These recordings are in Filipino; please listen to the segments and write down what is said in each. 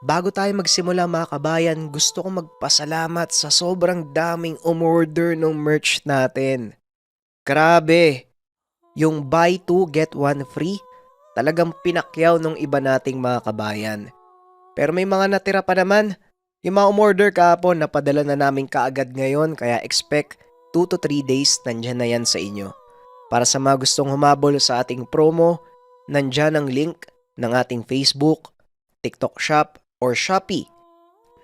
Bago tayo magsimula mga kabayan, gusto kong magpasalamat sa sobrang daming umorder ng merch natin. Grabe, yung buy two get one free, talagang pinakyaw nung iba nating mga kabayan. Pero may mga natira pa naman, yung mga umorder kahapon napadala na namin kaagad ngayon kaya expect 2 to 3 days nandyan na yan sa inyo. Para sa mga gustong humabol sa ating promo, nandyan ang link ng ating Facebook, TikTok Shop, or Shopee.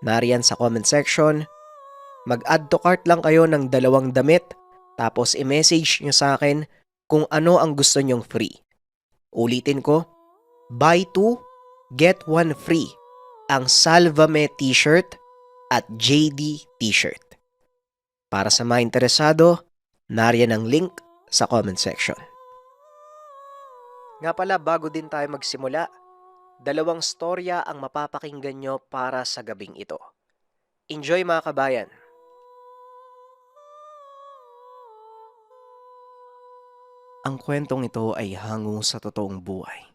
Nariyan sa comment section. Mag-add to cart lang kayo ng 2 damit, tapos i-message nyo sa akin kung ano ang gusto nyong free. Ulitin ko, buy two, get one free. Ang Salvame t-shirt at JD t-shirt. Para sa mga interesado, nariyan ang link sa comment section. Nga pala, bago din tayo magsimula, 2 storya ang mapapakinggan nyo para sa gabing ito. Enjoy mga kabayan! Ang kwentong ito ay hango sa totoong buhay.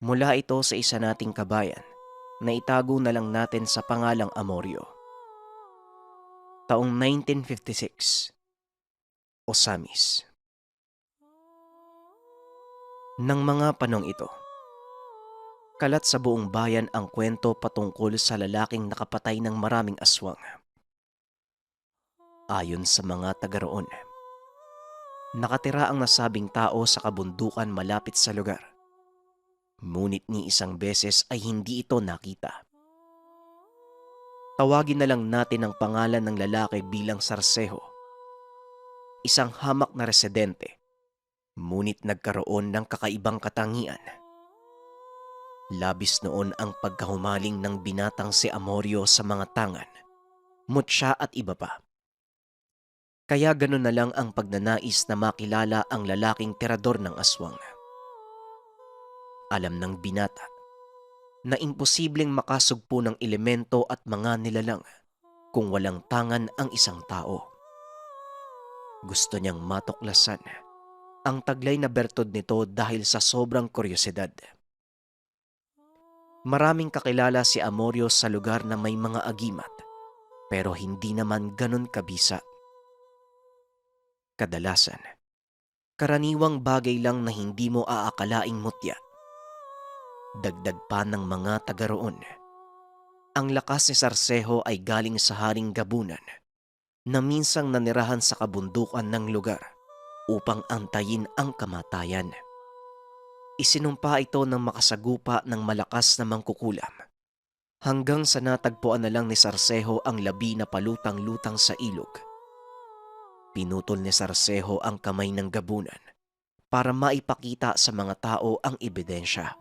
Mula ito sa isa nating kabayan na itago na lang natin sa pangalang Amorio. Taong 1956, Osamis. Nang mga panong ito, kalat sa buong bayan ang kwento patungkol sa lalaking nakapatay ng maraming aswang. Ayon sa mga taga roon, nakatira ang nasabing tao sa kabundukan malapit sa lugar. Ngunit ni isang beses ay hindi ito nakita. Tawagin na lang natin ang pangalan ng lalaki bilang Sarseho. Isang hamak na residente, ngunit nagkaroon ng kakaibang katangian. Labis noon ang pagkahumaling ng binatang si Amorio sa mga tangan, mutya at iba pa. Kaya ganun na lang ang pagnanais na makilala ang lalaking tirador ng aswang. Alam ng binata na imposibleng makasugpo ng elemento at mga nilalang kung walang tangan ang isang tao. Gusto niyang matuklasan ang taglay na bertod nito dahil sa sobrang kuryosidad. Maraming kakilala si Amorio sa lugar na may mga agimat, pero hindi naman ganun kabisa. Kadalasan, karaniwang bagay lang na hindi mo aakalaing mutya. Dagdag pa ng mga taga roon, ang lakas ni Sarseho ay galing sa Haring Gabunan na minsang nanirahan sa kabundukan ng lugar upang antayin ang kamatayan. Isinumpa ito ng makasagupa ng malakas na mangkukulam hanggang sa natagpuan na lang ni Sarseho ang labi na palutang-lutang sa ilog. Pinutol ni Sarseho ang kamay ng gabunan para maipakita sa mga tao ang ebidensya.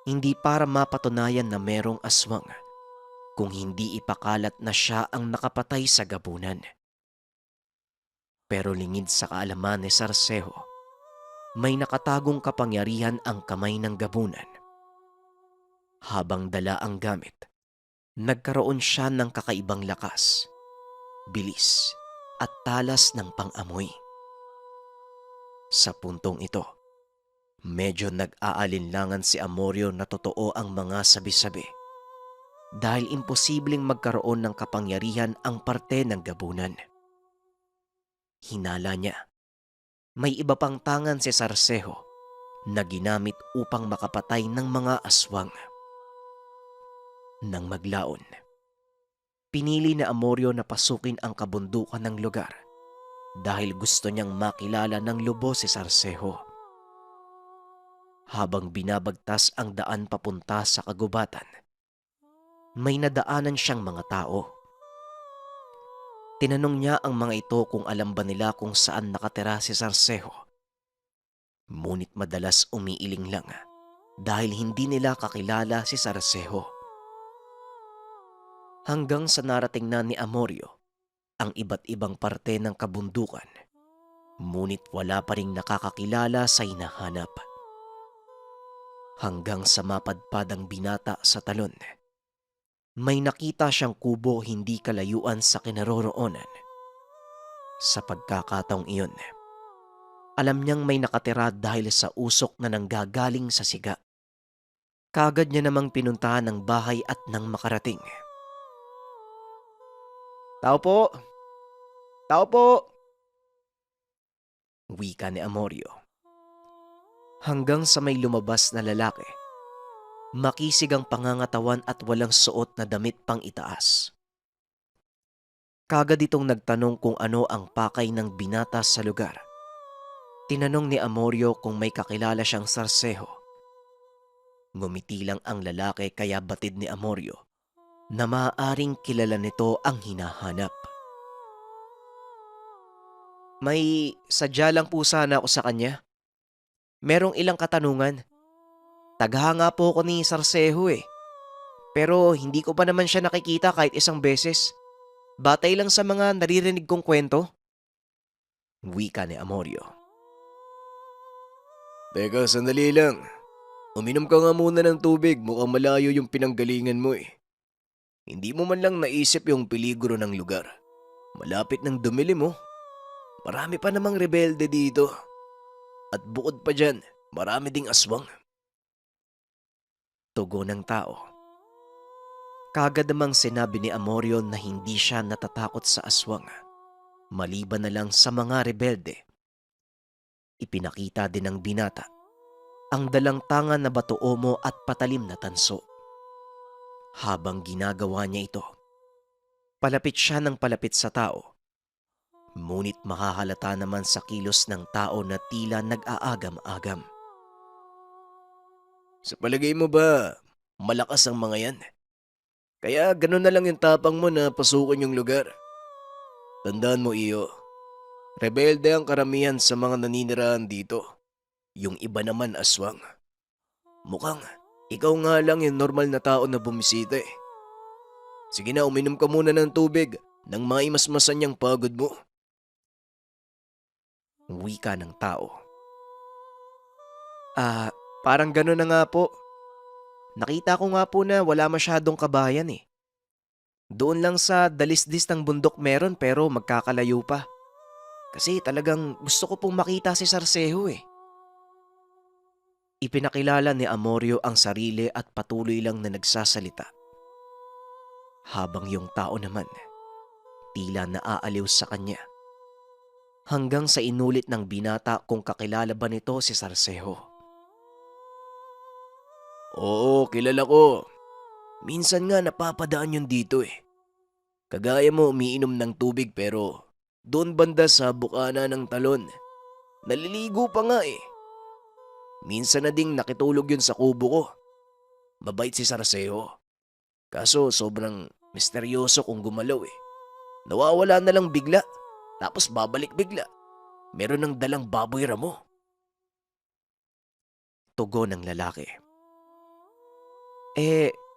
Hindi para mapatunayan na merong aswang, kung hindi ipakalat na siya ang nakapatay sa gabunan. Pero lingid sa kaalaman ni Sarseho, may nakatagong kapangyarihan ang kamay ng gabunan. Habang dala ang gamit, nagkaroon siya ng kakaibang lakas, bilis at talas ng pang-amoy. Sa puntong ito, medyo nag-aalinlangan si Amorio na totoo ang mga sabi-sabi dahil imposibleng magkaroon ng kapangyarihan ang parte ng gabunan. Hinala niya, may iba pang tangan si Sarseho na ginamit upang makapatay ng mga aswang. Nang maglaon, pinili na Amorio na pasukin ang kabundukan ng lugar dahil gusto niyang makilala ng lubos si Sarseho. Habang binabagtas ang daan papunta sa kagubatan, may nadaanan siyang mga tao. Tinanong niya ang mga ito kung alam ba nila kung saan nakatira si Sarseho. Ngunit madalas umiiling lang dahil hindi nila kakilala si Sarseho. Hanggang sa narating na ni Amorio ang iba't ibang parte ng kabundukan, ngunit wala pa ring nakakakilala sa hinahanap. Hanggang sa mapadpad ang binata sa talon, may nakita siyang kubo hindi kalayuan sa kinaroroonan. Sa pagkakataong iyon, alam niyang may nakatira dahil sa usok na nanggagaling sa siga. Kaagad niya namang pinuntahan ang bahay at nang makarating. Tao po! Tao po! Wika ni Amorio. Hanggang sa may lumabas na lalaki. Makisig ang pangangatawan at walang suot na damit pang itaas. Kaagad itong nagtanong kung ano ang pakay ng binata sa lugar. Tinanong ni Amorio kung may kakilala siyang sarseho. Ngumiti lang ang lalaki kaya batid ni Amorio na maaaring kilala nito ang hinahanap. May sadya lang po sana ako sa kanya. Merong ilang katanungan. Tagahanga po ako ni Sarseho eh. Pero hindi ko pa naman siya nakikita kahit isang beses. Batay lang sa mga naririnig kong kwento. Wika ni Amorio. Teka, sandali lang. Uminom ka nga muna ng tubig, mukhang malayo yung pinanggalingan mo eh. Hindi mo man lang naisip yung peligro ng lugar. Malapit ng dumili mo. Marami pa namang rebelde dito. At bukod pa dyan, marami ding aswang. Tugon ng tao. Kagad namang sinabi ni Amorio na hindi siya natatakot sa aswang. Maliban na lang sa mga rebelde. Ipinakita din ng binata ang dalang tangan na bato-omo at patalim na tanso. Habang ginagawa niya ito, palapit siya ng palapit sa tao. Ngunit makahalata naman sa kilos ng tao na tila nag-aagam-agam. Sa palagay mo ba, malakas ang mga yan? Kaya ganun na lang yung tapang mo na pasukin yung lugar. Tandaan mo iyo, rebelde ang karamihan sa mga naninirahan dito. Yung iba naman aswang. Mukhang ikaw nga lang yung normal na tao na bumisita eh. Sige na, uminom ka muna ng tubig nang maimasmasan yung pagod mo. Wika ng tao. Parang gano'n na nga po. Nakita ko nga po na wala masyadong kabayan eh. Doon lang sa dalisdis ng bundok meron pero magkakalayo pa. Kasi talagang gusto ko pong makita si Sarseho eh. Ipinakilala ni Amorio ang sarili at patuloy lang na nagsasalita. Habang yung tao naman, tila naaaliw sa kanya. Hanggang sa inulit ng binata kung kakilala ba nito si Sarseho. Oo, kilala ko. Minsan nga napapadaan yun dito eh. Kagaya mo umiinom ng tubig pero doon banda sa bukana ng talon. Naliligo pa nga eh. Minsan na ding nakitulog yun sa kubo ko. Mabait si Sarseho. Kaso sobrang misteryoso kung gumalaw eh. Nawawala na lang bigla, tapos babalik bigla. Meron ng dalang baboy ramo. Tugon ng lalaki.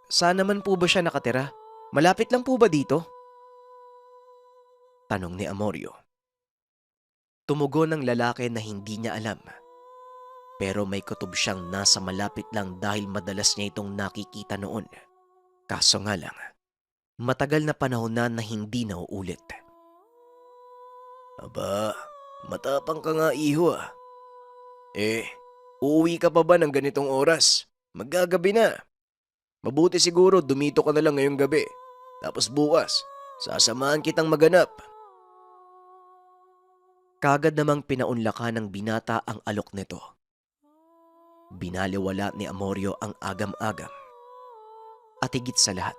Saan naman po ba siya nakatira? Malapit lang po ba dito? Tanong ni Amorio. Tumugon ng lalaki na hindi niya alam. Pero may kutob siyang nasa malapit lang dahil madalas niya itong nakikita noon. Kaso nga lang, matagal na panahon na hindi nauulit. Aba, matapang ka nga iho ah. Uuwi ka pa ba ng ganitong oras? Maggagabi na. Mabuti siguro dumito ka na lang ngayong gabi. Tapos bukas, sasamahan kitang maganap. Kagad namang pinaunlakan ng binata ang alok nito. Binaliwala ni Amorio ang agam-agam. At higit sa lahat,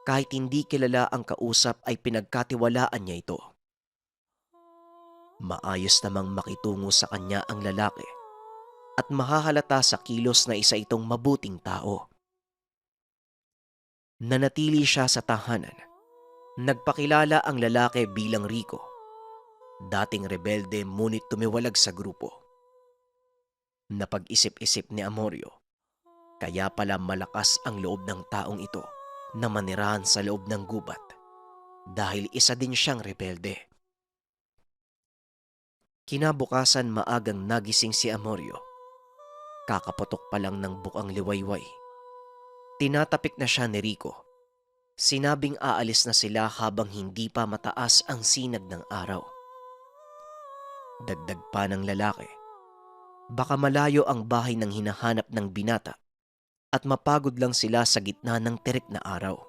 kahit hindi kilala ang kausap ay pinagkatiwalaan niya ito. Maayos namang makitungo sa kanya ang lalaki at mahahalata sa kilos na isa itong mabuting tao. Nanatili siya sa tahanan. Nagpakilala ang lalaki bilang Rico. Dating rebelde ngunit tumiwalag sa grupo. Napag-isip-isip ni Amorio, kaya pala malakas ang loob ng taong ito na manirahan sa loob ng gubat dahil isa din siyang rebelde. Kinabukasan maagang nagising si Amorio. Kakaputok pa lang ng bukang liwayway. Tinatapik na siya ni Rico. Sinabing aalis na sila habang hindi pa mataas ang sinag ng araw. Dagdag pa ng lalaki. Baka malayo ang bahay ng hinahanap ng binata at mapagod lang sila sa gitna ng tirik na araw.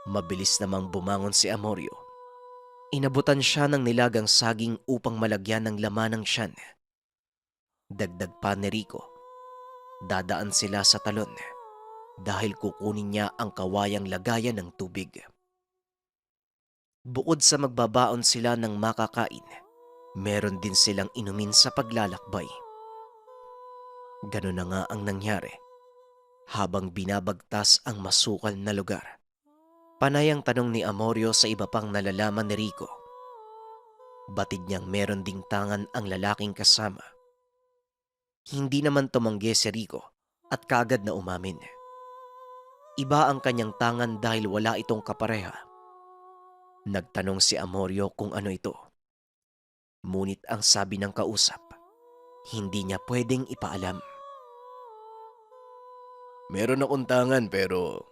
Mabilis namang bumangon si Amorio. Inabutan siya ng nilagang saging upang malagyan ng laman ng tiyan. Dagdag pa ni Rico, dadaan sila sa talon dahil kukunin niya ang kawayang lagayan ng tubig. Bukod sa magbabaon sila ng makakain, meron din silang inumin sa paglalakbay. Ganun na nga ang nangyari habang binabagtas ang masukal na lugar. Panay ang tanong ni Amorio sa iba pang nalalaman ni Rico. Batid niyang meron ding tangan ang lalaking kasama. Hindi naman tumanggi si Rico at kaagad na umamin. Iba ang kanyang tangan dahil wala itong kapareha. Nagtanong si Amorio kung ano ito. Ngunit ang sabi ng kausap, hindi niya pwedeng ipaalam. Meron akong tangan pero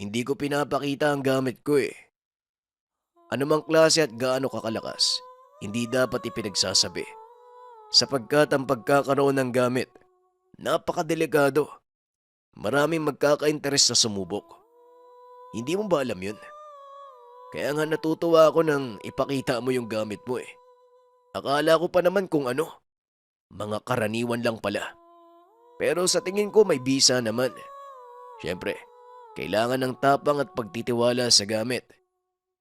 hindi ko pinapakita ang gamit ko eh. Anumang klase at gaano kakalakas, hindi dapat ipinagsasabi. Sapagkat ang pagkakaroon ng gamit, napakadelikado. Maraming magkaka-interes sa sumubok. Hindi mo ba alam yun? Kaya nga natutuwa ako nang ipakita mo yung gamit mo eh. Akala ko pa naman kung ano. Mga karaniwan lang pala. Pero sa tingin ko may bisa naman. Siyempre, kailangan ng tapang at pagtitiwala sa gamit.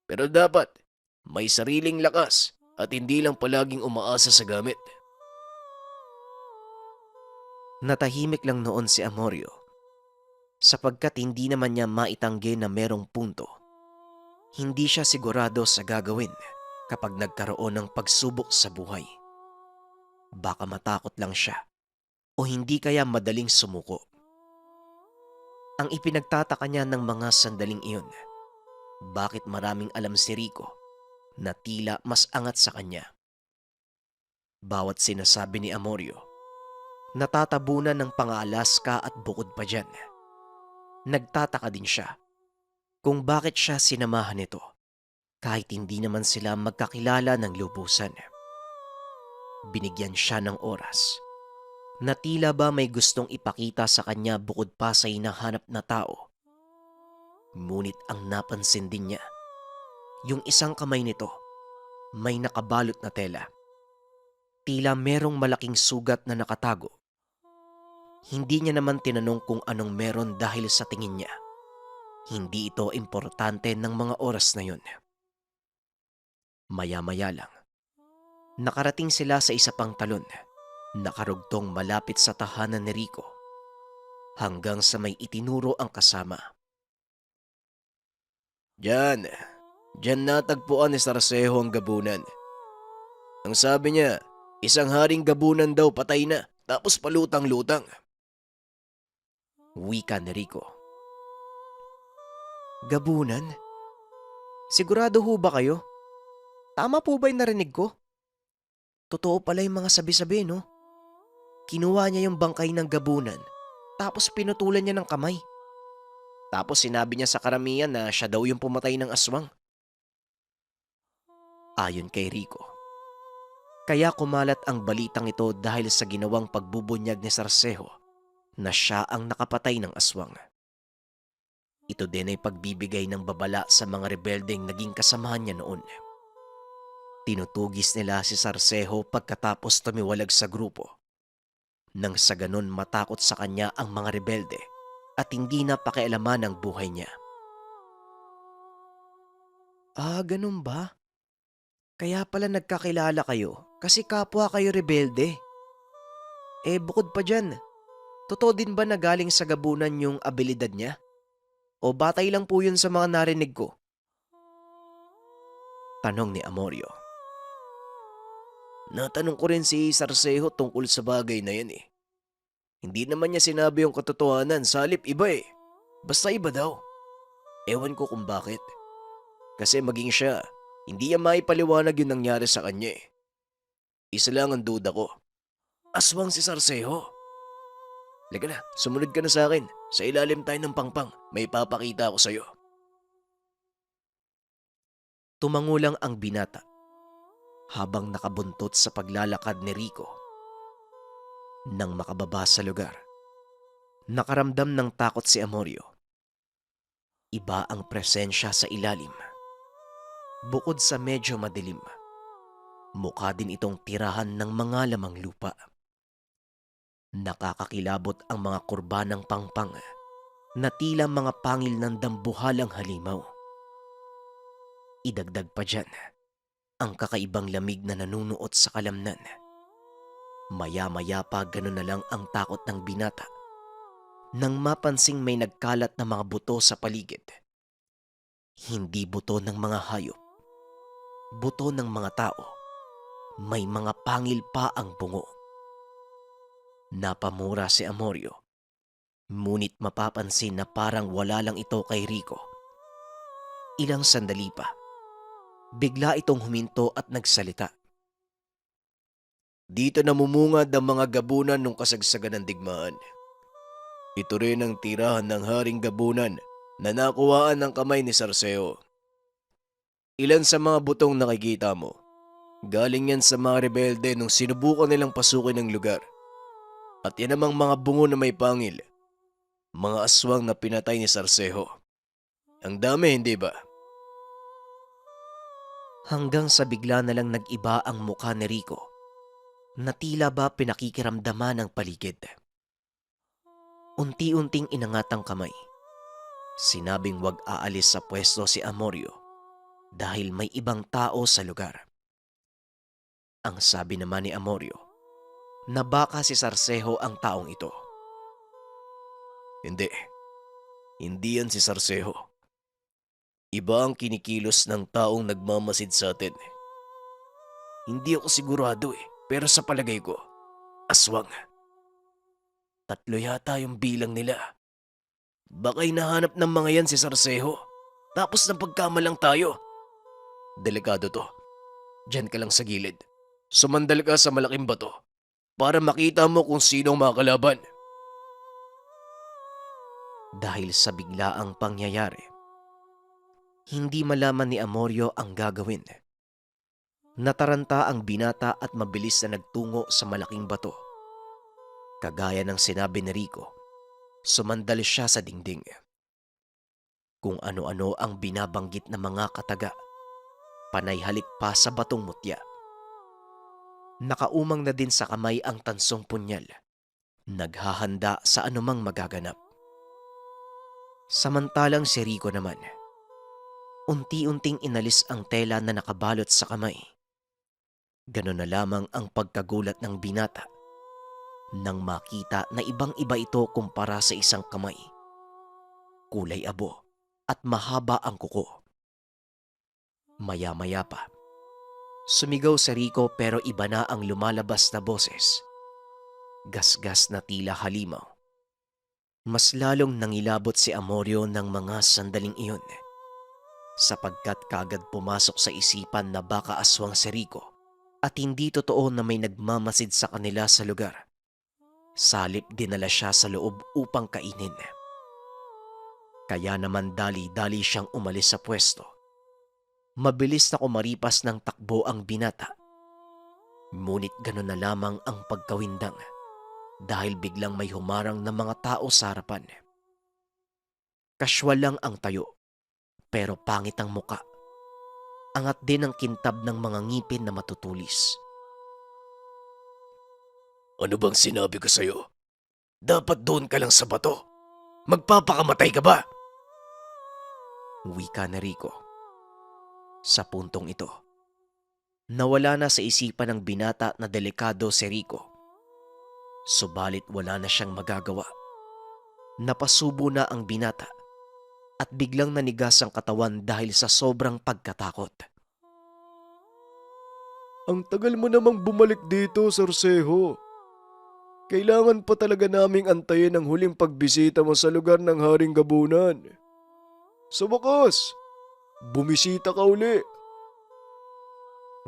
Pero dapat may sariling lakas at hindi lang palaging umaasa sa gamit. Natahimik lang noon si Amorio sapagkat hindi naman niya maitanggi na merong punto. Hindi siya sigurado sa gagawin kapag nagkaroon ng pagsubok sa buhay. Baka matakot lang siya o hindi kaya madaling sumuko. Ang ipinagtataka niya ng mga sandaling iyon, bakit maraming alam si Rico na tila mas angat sa kanya. Bawat sinasabi ni Amorio, natatabunan ng pang-Alaska at bukod pa dyan. Nagtataka din siya kung bakit siya sinamahan nito kahit hindi naman sila magkakilala ng lubusan. Binigyan siya ng oras na tila ba may gustong ipakita sa kanya bukod pa sa hinahanap na tao. Ngunit ang napansin din niya, yung isang kamay nito may nakabalot na tela. Tila merong malaking sugat na nakatago. Hindi niya naman tinanong kung anong meron dahil sa tingin niya, hindi ito importante ng mga oras na yun. Maya-maya lang, nakarating sila sa isa pang talon, nakarugtong malapit sa tahanan ni Rico, hanggang sa may itinuro ang kasama. Diyan natagpuan ni Sarcejo ang gabunan. Ang sabi niya, isang haring gabunan daw patay na, tapos palutang-lutang. Wika ni Rico. Gabunan? Sigurado ho ba kayo? Tama po ba yung narinig ko? Totoo pala yung mga sabi-sabi, no? Kinuha niya yung bangkay ng gabunan, tapos pinutulan niya ng kamay. Tapos sinabi niya sa karamihan na siya daw yung pumatay ng aswang. Ayon kay Rico, kaya kumalat ang balitang ito dahil sa ginawang pagbubunyag ni Sarcejo na siya ang nakapatay ng aswang. Ito din ay pagbibigay ng babala sa mga rebeldeng naging kasamahan niya noon. Tinutugis nila si Sarcejo pagkatapos tumiwalag sa grupo. Nang sa ganun matakot sa kanya ang mga rebelde at hindi na pakialaman ang buhay niya. Ah, ganun ba? Kaya pala nagkakilala kayo kasi kapwa kayo rebelde. Bukod pa dyan, totoo din ba na galing sa gabunan yung abilidad niya? O batay lang po yun sa mga narinig ko? Tanong ni Amorio. Natanong ko rin si Sarcejo tungkol sa bagay na yan eh. Hindi naman niya sinabi yung katotohanan, salip iba eh. Basta iba daw. Ewan ko kung bakit. Kasi maging siya, hindi niya maipaliwanag yung nangyari sa kanya eh. Isa lang ang duda ko. Aswang si Sarcejo. Liga na, sumunod ka na sa akin. Sa ilalim tayo ng pangpang. May papakita ako sa'yo. Tumangulang ang binata habang nakabuntot sa paglalakad ni Rico. Nang makababa sa lugar, Nakaramdam ng takot si Amorio. Iba ang presensya sa ilalim. Bukod sa medyo madilim, mukha din itong tirahan ng mga lamang lupa. Nakakakilabot ang mga kurba ng pangpang na tila mga pangil ng dambuhalang halimaw. Idagdag pa dyan ang kakaibang lamig na nanunuot sa kalamnan. Maya-maya pa ganun na lang ang takot ng binata nang mapansing may nagkalat na mga buto sa paligid. Hindi buto ng mga hayop, buto ng mga tao. May mga pangil pa ang bungo. Napamura si Amorio, ngunit mapapansin na parang wala lang ito kay Rico. Ilang sandali pa, bigla itong huminto at nagsalita. Dito namumungad ang mga gabunan ng kasagsagan ng digmaan. Ito rin ang tirahan ng Haring Gabunan na nakuhaan ng kamay ni Sarseo. Ilan sa mga butong nakikita mo, galing yan sa mga rebelde nung sinubukan nilang pasukin ang lugar. At yan namang mga bungo na may pangil, mga aswang na pinatay ni Sarseho. Ang dami, hindi ba? Hanggang sa bigla na lang nag-iba ang mukha ni Rico, na tila ba pinakikiramdaman ng paligid. Unti-unting inangat ang kamay. Sinabing wag aalis sa pwesto si Amorio dahil may ibang tao sa lugar. Ang sabi naman ni Amorio na baka si Sarseho ang taong ito. Hindi yan si Sarseho. Iba ang kinikilos ng taong nagmamasid sa atin. Hindi ako sigurado pero sa palagay ko, aswang. 3 yata yung bilang nila. Baka hinahanap ng mga yan si Sarseho. Tapos ng pagkamalang tayo. Delikado to. Diyan ka lang sa gilid. Sumandal ka sa malaking bato para makita mo kung sino ang mga kalaban. Dahil sa biglaang pangyayari, hindi malaman ni Amorio ang gagawin. Nataranta ang binata at mabilis na nagtungo sa malaking bato. Kagaya ng sinabi ni Rico, sumandal siya sa dingding. Kung ano-ano ang binabanggit ng mga kataga, panay halik pa sa batong mutya. Nakaumang na din sa kamay ang tansong punyal, naghahanda sa anumang magaganap. Samantalang si Rico naman, unti-unting inalis ang tela na nakabalot sa kamay. Ganon na lamang ang pagkagulat ng binata nang makita na ibang-iba ito kumpara sa isang kamay. Kulay abo at mahaba ang kuko. Maya-maya pa, sumigaw si Rico pero iba na ang lumalabas na boses. Gasgas na tila halimaw. Mas lalong nangilabot si Amorio ng mga sandaling iyon, sapagkat kagad pumasok sa isipan na baka aswang si Rico at hindi totoo na may nagmamasid sa kanila sa lugar. Salip dinala siya sa loob upang kainin. Kaya naman dali-dali siyang umalis sa pwesto. Mabilis na kumaripas ng takbo ang binata. Ngunit gano'n na lamang ang pagkawindang dahil biglang may humarang na mga tao sa harapan. Kaswal lang ang tayo, pero pangit ang muka. Angat din ang kintab ng mga ngipin na matutulis. Ano bang sinabi ko sa'yo? Dapat doon ka lang sa bato. Magpapakamatay ka ba? Wika na Rico. Sa puntong ito, nawala na sa isipan ng binata na delikado si Rico. Subalit wala na siyang magagawa. Napasubo na ang binata at biglang nanigas ang katawan dahil sa sobrang pagkatakot. Ang tagal mo namang bumalik dito, Sarseho. Kailangan pa talaga naming antayin ang huling pagbisita mo sa lugar ng Haring Gabunan. Sa wakas, bumisita ka uli.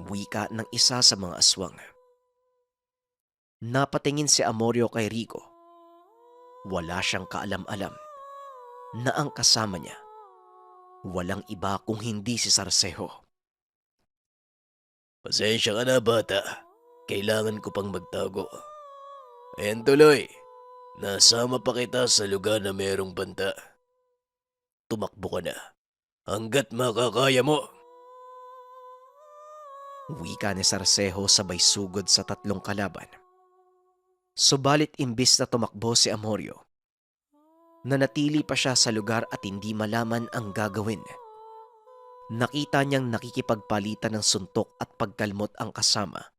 Wika ng isa sa mga aswang. Napatingin si Amorio kay Rico. Wala siyang kaalam-alam na ang kasama niya walang iba kung hindi si Sarseho. Pasensya ka na, bata. Kailangan ko pang magtago. Ayan tuloy. Nasama pa kita sa lugar na merong banta. Tumakbo ka na hanggat makakaya mo. Wika ni Sarcejo sabay sugod sa tatlong kalaban. Subalit imbis na tumakbo si Amorio, nanatili pa siya sa lugar at hindi malaman ang gagawin. Nakita niyang nakikipagpalitan ng suntok at pagkalmot ang kasama.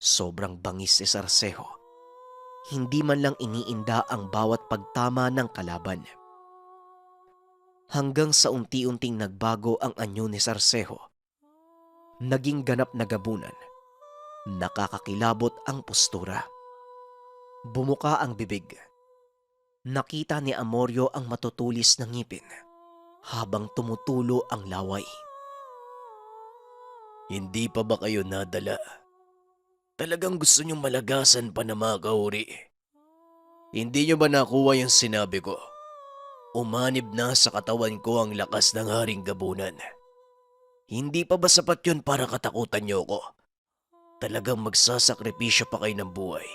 Sobrang bangis si Sarcejo. Hindi man lang iniinda ang bawat pagtama ng kalaban. Hanggang sa unti-unting nagbago ang anyo ni Sarcejo. Naging ganap na gabunan. Nakakakilabot ang postura. Bumuka ang bibig. Nakita ni Amorio ang matutulis na ngipin habang tumutulo ang laway. Hindi pa ba kayo nadala? Talagang gusto niyong malagasan pa na mga kahuri. Hindi niyo ba nakuha yung sinabi ko? Umanib na sa katawan ko ang lakas ng Haring Gabunan. Hindi pa ba sapat yun para katakutan niyo ko? Talagang magsasakripisyo pa kayo ng buhay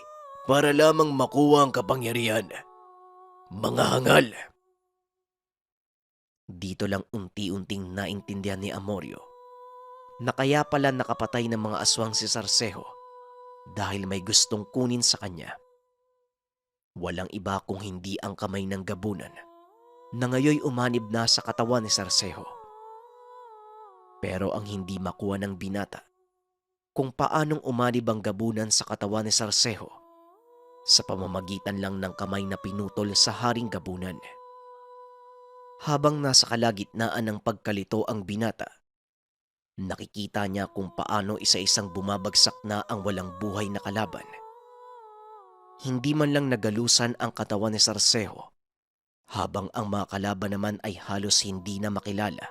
para lamang makuha ang kapangyarihan. Mga hangal! Dito lang unti-unting naintindihan ni Amorio na kaya pala nakapatay ng mga aswang si Sarcejo dahil may gustong kunin sa kanya. Walang iba kung hindi ang kamay ng gabunan na ngayoy umanib na sa katawan ni Sarcejo. Pero ang hindi makuha ng binata kung paanong umanib ang gabunan sa katawan ni Sarcejo sa pamamagitan lang ng kamay na pinutol sa Haring Gabunan. Habang nasa kalagitnaan ng pagkalito ang binata, nakikita niya kung paano isa-isang bumabagsak na ang walang buhay na kalaban. Hindi man lang nagalusan ang katawan ni Sarcejo, habang ang mga kalaban naman ay halos hindi na makilala.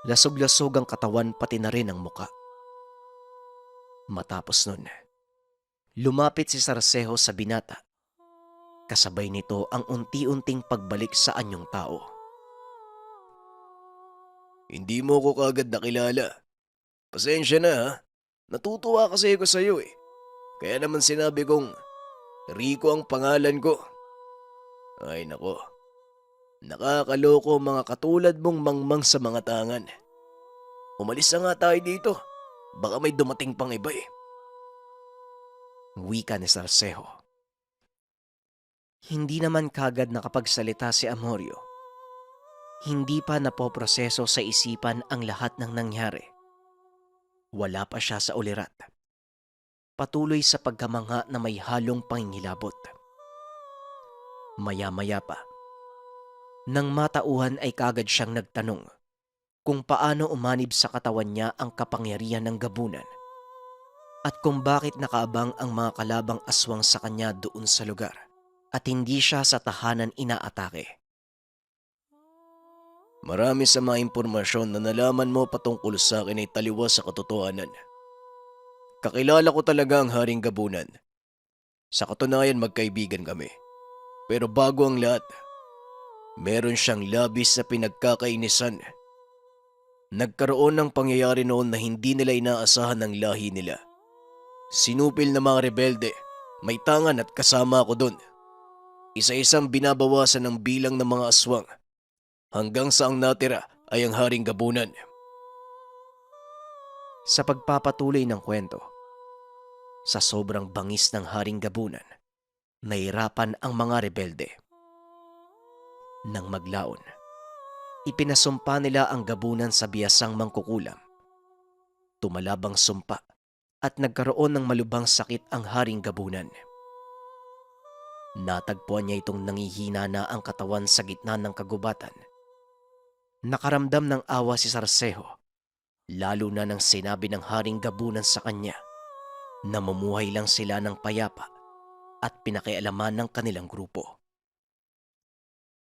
Lasog-lasog ang katawan pati na rin ang muka. Matapos nun, lumapit si Sarcejo sa binata. Kasabay nito ang unti-unting pagbalik sa anyong tao. Hindi mo ko kagad nakilala. Pasensya na ha. Natutuwa kasi ako sa'yo eh. Kaya naman sinabi kong Rico ang pangalan ko. Ay nako. Nakakaloko mga katulad mong mangmang sa mga tangan. Umalis na nga tayo dito. Baka may dumating pang iba eh. Wika ni Sarcejo. Hindi naman kagad nakapagsalita si Amorio. Hindi pa napoproseso sa isipan ang lahat ng nangyari. Wala pa siya sa ulirat. Patuloy sa pagkamangha na may halong pangingilabot. Maya-maya pa, nang matauhan ay kagad siyang nagtanong kung paano umanib sa katawan niya ang kapangyarihan ng gabunan at kung bakit nakaabang ang mga kalabang aswang sa kanya doon sa lugar at hindi siya sa tahanan inaatake. Marami sa mga impormasyon na nalaman mo patungkol sa akin ay taliwas sa katotohanan. Kakilala ko talaga ang Haring Gabunan. Sa katunayan magkaibigan kami. Pero bago ang lahat, meron siyang labis na pinagkakainisan. Nagkaroon ng pangyayari noon na hindi nila inaasahan ng lahi nila. Sinupil na mga rebelde, may tangan at kasama ako doon. Isa-isang binabawasan ng bilang ng mga aswang hanggang sa ang natira ay ang Haring Gabunan. Sa pagpapatuloy ng kwento, sa sobrang bangis ng Haring Gabunan, nahirapan ang mga rebelde. Nang maglaon, ipinasumpa nila ang gabunan sa biyasang mangkukulam. Tumalabang sumpa at nagkaroon ng malubhang sakit ang Haring Gabunan. Natagpuan niya itong nangihina na ang katawan sa gitna ng kagubatan. Nakaramdam ng awa si Sarcejo, lalo na nang sinabi ng Haring Gabunan sa kanya na mamumuhay lang sila ng payapa at pinakialaman ng kanilang grupo.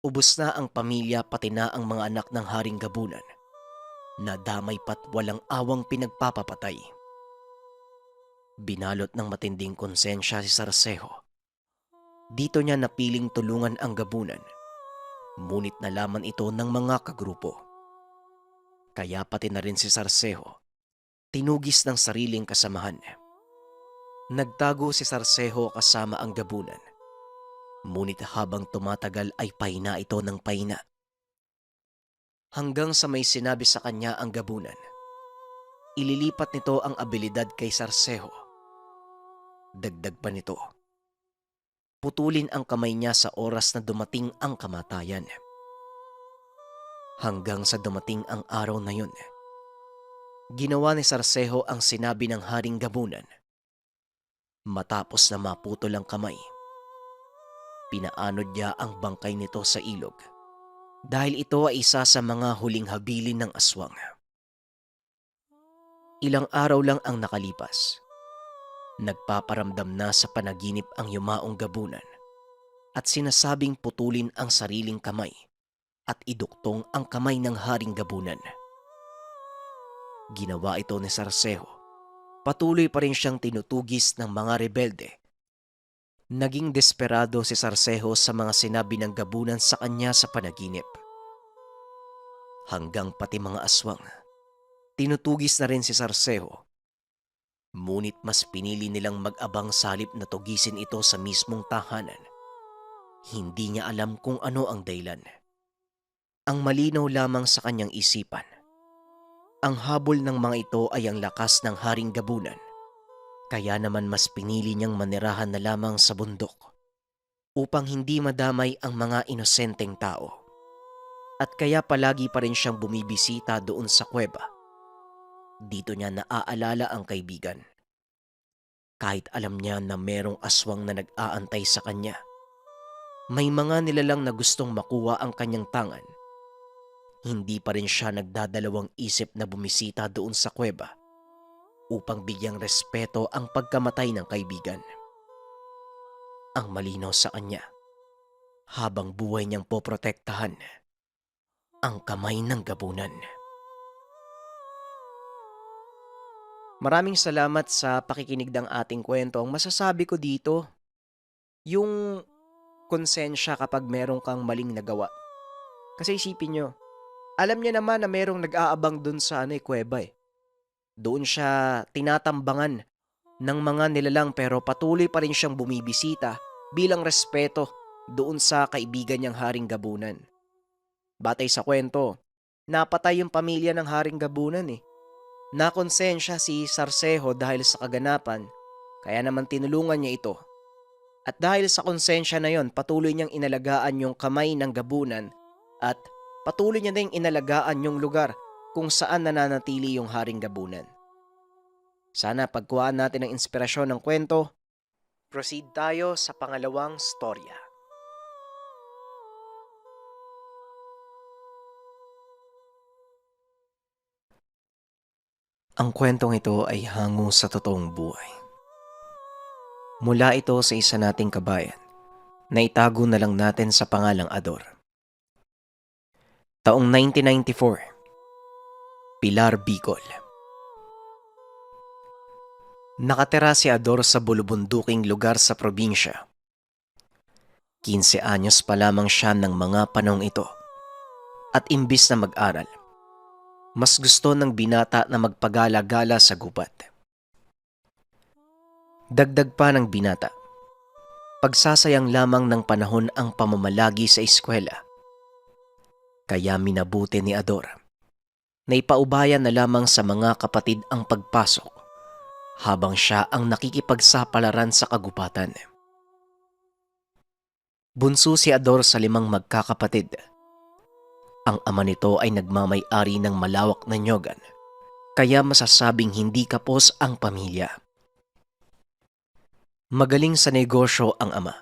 Ubos na ang pamilya pati na ang mga anak ng Haring Gabunan. Nadamay pat walang awang pinagpapapatay. Binalot ng matinding konsensya si Sarcejo. Dito niya napiling tulungan ang gabunan, ngunit nalaman ito ng mga kagrupo. Kaya pati na rin si Sarcejo, tinugis ng sariling kasamahan. Nagtago si Sarcejo kasama ang gabunan Ngunit habang tumatagal ay pahina ito ng pahina. Hanggang sa may sinabi sa kanya ang gabunan. Ililipat nito ang abilidad kay Sarseho. Dagdag pa nito. Putulin ang kamay niya sa oras na dumating ang kamatayan. Hanggang sa dumating ang araw na yun, ginawa ni Sarseho ang sinabi ng Haring Gabunan. Matapos na maputol ang kamay, pinaanod niya ang bangkay nito sa ilog dahil ito ay isa sa mga huling habilin ng aswang. Ilang araw lang ang nakalipas. Nagpaparamdam na sa panaginip ang yumaong gabunan at sinasabing putulin ang sariling kamay at iduktong ang kamay ng Haring Gabunan. Ginawa ito ni Sarseho. Patuloy pa rin siyang tinutugis ng mga rebelde. Naging desperado si Sarseho sa mga sinabi ng gabunan sa kanya sa panaginip. Hanggang pati mga aswang, tinutugis na rin si Sarseho. Ngunit mas pinili nilang mag-abang salip na tugisin ito sa mismong tahanan. Hindi niya alam kung ano ang dahilan. Ang malinaw lamang sa kanyang isipan. Ang habol ng mga ito ay ang lakas ng Haring Gabunan. Kaya naman mas pinili niyang manirahan na lamang sa bundok upang hindi madamay ang mga inosenteng tao. At kaya palagi pa rin siyang bumibisita doon sa kuweba. Dito niya naaalala ang kaibigan. Kahit alam niya na merong aswang na nag-aantay sa kanya. May mga nilalang na gustong makuha ang kanyang tangan. Hindi pa rin siya nagdadalawang isip na bumisita doon sa kuweba upang bigyang respeto ang pagkamatay ng kaibigan. Ang malinaw sa kanya, habang buhay niyang poprotektahan ang kamay ng gabunan. Maraming salamat sa pakikinig ng ating kwento. Ang masasabi ko dito, yung konsensya kapag meron kang maling nagawa. Kasi isipin nyo, alam niya naman na merong nag-aabang dun sa kuweba eh. Doon siya tinatambangan ng mga nilalang pero patuloy pa rin siyang bumibisita bilang respeto doon sa kaibigan niyang Haring Gabunan. Batay sa kwento, napatay yung pamilya ng Haring Gabunan eh. Nakonsensya si Sarseho dahil sa kaganapan, kaya naman tinulungan niya ito. At dahil sa konsensya na yon, patuloy niyang inalagaan yung kamay ng gabunan at patuloy niya ding inalagaan yung lugar kung saan nananatili yung Haring Gabunan. Sana pagkuhaan natin ng inspirasyon ng kwento. Proceed tayo sa pangalawang storya. Ang kwentong ito ay hango sa totoong buhay. Mula ito sa isa nating kabayan na itago na lang natin sa pangalang Ador. Taong 1994, Pilar, Bicol. Nakatira si Ador sa bulubunduking lugar sa probinsya. 15 anyos pa lamang siya ng mga panahong ito at imbis na mag-aral, mas gusto ng binata na magpagala-gala sa gubat. Dagdag pa ng binata, pagsasayang lamang ng panahon ang pamamalagi sa eskwela. Kaya minabuti ni Ador na ipaubayan na lamang sa mga kapatid ang pagpasok habang siya ang nakikipagsapalaran sa kagubatan. Bunso si Ador sa 5 magkakapatid. Ang ama nito ay nagmamay-ari ng malawak na nyogan, kaya masasabing hindi kapos ang pamilya. Magaling sa negosyo ang ama,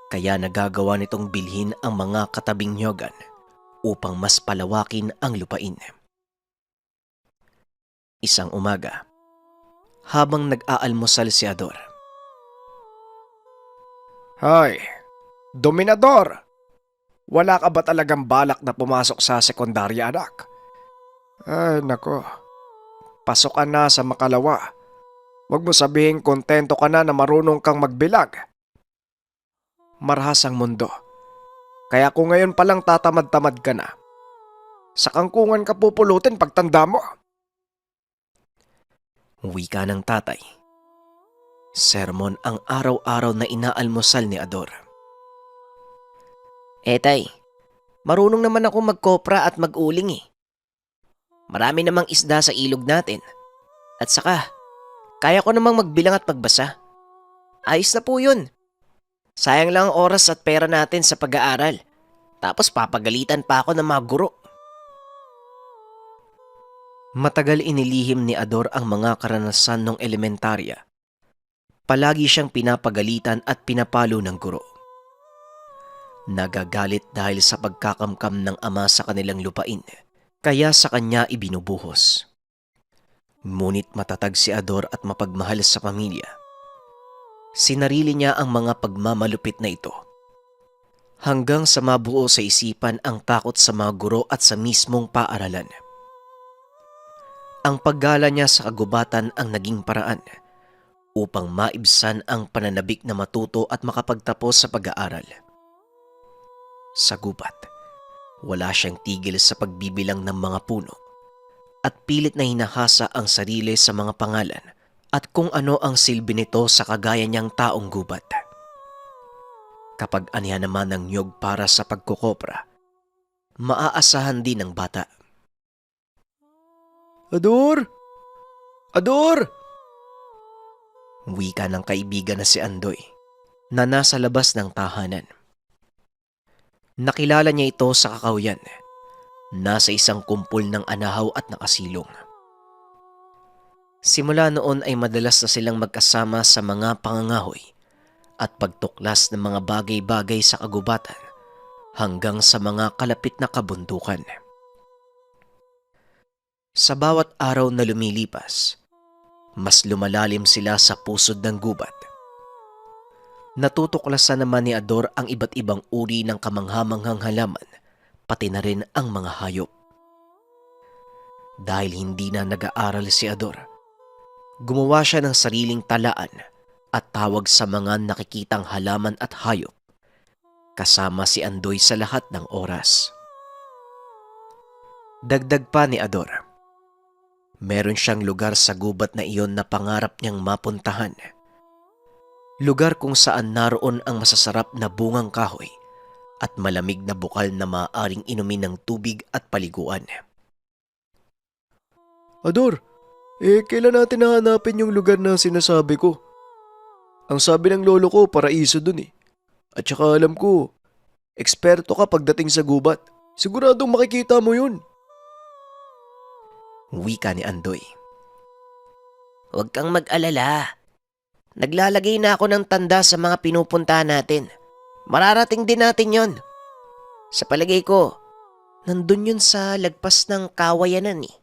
kaya nagagawa nitong bilhin ang mga katabing nyogan upang mas palawakin ang lupain. Isang umaga, habang nag-aalmusal si Ador. Hoy, Dominador! Wala ka ba talagang balak na pumasok sa sekundarya, anak? Ay, nako. Pasok ka na sa makalawa. Huwag mo sabihin kontento ka na marunong kang magbilag. Marahas ang mundo. Kaya kung ngayon palang tatamad-tamad ka na, sa kangkungan ka pupulutin pagtanda mo. Wika ng tatay. Sermon ang araw-araw na inaalmusal ni Ador. Tay, marunong naman ako magkopra at mag-uling eh. Marami namang isda sa ilog natin. At saka, kaya ko namang magbilang at magbasa. Ayos na po yun. Sayang lang ang oras at pera natin sa pag-aaral. Tapos papagalitan pa ako ng mga guro. Matagal inilihim ni Ador ang mga karanasan ng elementarya. Palagi siyang pinapagalitan at pinapalo ng guro. Nagagalit dahil sa pagkakamkam ng ama sa kanilang lupain, kaya sa kanya ibinubuhos. Ngunit matatag si Ador at mapagmahal sa pamilya. Sinarili niya ang mga pagmamalupit na ito. Hanggang sa mabuo sa isipan ang takot sa mga guro at sa mismong paaralan. Ang paggala niya sa kagubatan ang naging paraan upang maibsan ang pananabik na matuto at makapagtapos sa pag-aaral. Sa gubat, wala siyang tigil sa pagbibilang ng mga puno at pilit na hinahasa ang sarili sa mga pangalan at kung ano ang silbi nito sa kagaya niyang taong gubat. Kapag anihan naman ng niyog para sa pagkukopra, maaasahan din ng bata. Ador! Ador! Wika ng kaibigan na si Andoy na nasa labas ng tahanan. Nakilala niya ito sa kakawyan. Nasa isang kumpol ng anahaw at nakasilong. Simula noon ay madalas na silang magkasama sa mga pangangahoy at pagtuklas ng mga bagay-bagay sa kagubatan hanggang sa mga kalapit na kabundukan. Sa bawat araw na lumilipas, mas lumalalim sila sa pusod ng gubat. Natutuklasan naman ni Ador ang iba't ibang uri ng kamanghamanghang halaman, pati na rin ang mga hayop. Dahil hindi na nag-aaral si Ador, gumawa siya ng sariling talaan at tawag sa mga nakikitang halaman at hayop, kasama si Andoy sa lahat ng oras. Dagdag pa ni Ador, meron siyang lugar sa gubat na iyon na pangarap niyang mapuntahan. Lugar kung saan naroon ang masasarap na bungang kahoy at malamig na bukal na maaaring inumin ng tubig at paliguan. Ador, kailan natin hahanapin yung lugar na sinasabi ko? Ang sabi ng lolo ko, paraiso dun eh. At saka alam ko, eksperto ka pagdating sa gubat. Siguradong makikita mo yun. Wika ni Andoy. Huwag kang mag-alala. Naglalagay na ako ng tanda sa mga pinupuntahan natin. Mararating din natin yon. Sa palagay ko, nandun yun sa lagpas ng kawayanan eh.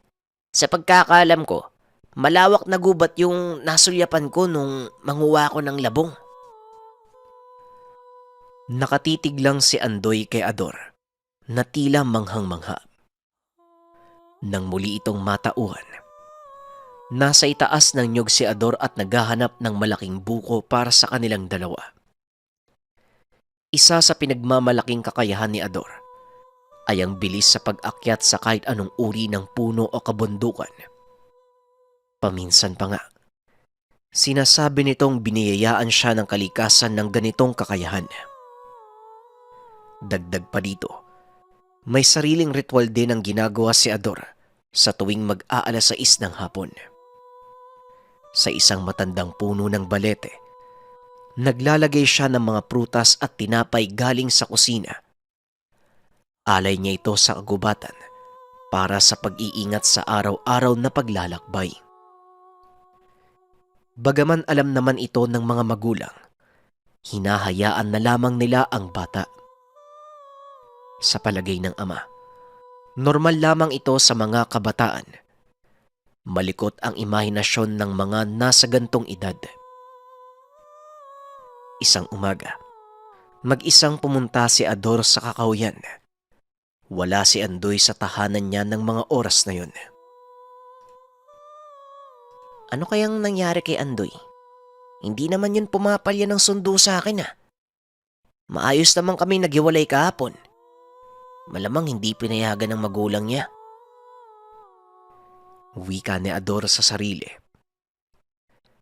Sa pagkakaalam ko, malawak na gubat yung nasulyapan ko nung manguha ko ng labong. Nakatitig lang si Andoy kay Ador na tila manghang-mangha. Nang muli itong matauhan, nasa itaas ng niyog si Ador at naghahanap ng malaking buko para sa kanilang dalawa. Isa sa pinagmamalaking kakayahan ni Ador ay ang bilis sa pag-akyat sa kahit anong uri ng puno o kabundukan. Paminsan pa nga, sinasabi nitong biniyayaan siya ng kalikasan ng ganitong kakayahan. Dagdag pa dito, may sariling ritual din ang ginagawa si Ador sa tuwing mag-aalas-6 ng hapon. Sa isang matandang puno ng balete, naglalagay siya ng mga prutas at tinapay galing sa kusina. Alay niya ito sa kagubatan para sa pag-iingat sa araw-araw na paglalakbay. Bagaman alam naman ito ng mga magulang, hinahayaan na lamang nila ang bata. Sa palagay ng ama, normal lamang ito sa mga kabataan. Malikot ang imahinasyon ng mga nasa gantong edad. Isang umaga, mag-isang pumunta si Ador sa kakawyan. Wala si Andoy sa tahanan niya ng mga oras na yun. Ano kayang nangyari kay Andoy? Hindi naman yun pumapalya ng sundo sa akin ah. Maayos naman kami naghiwalay kahapon. Malamang hindi pinayagan ng magulang niya. Wika ni Ador sa sarili.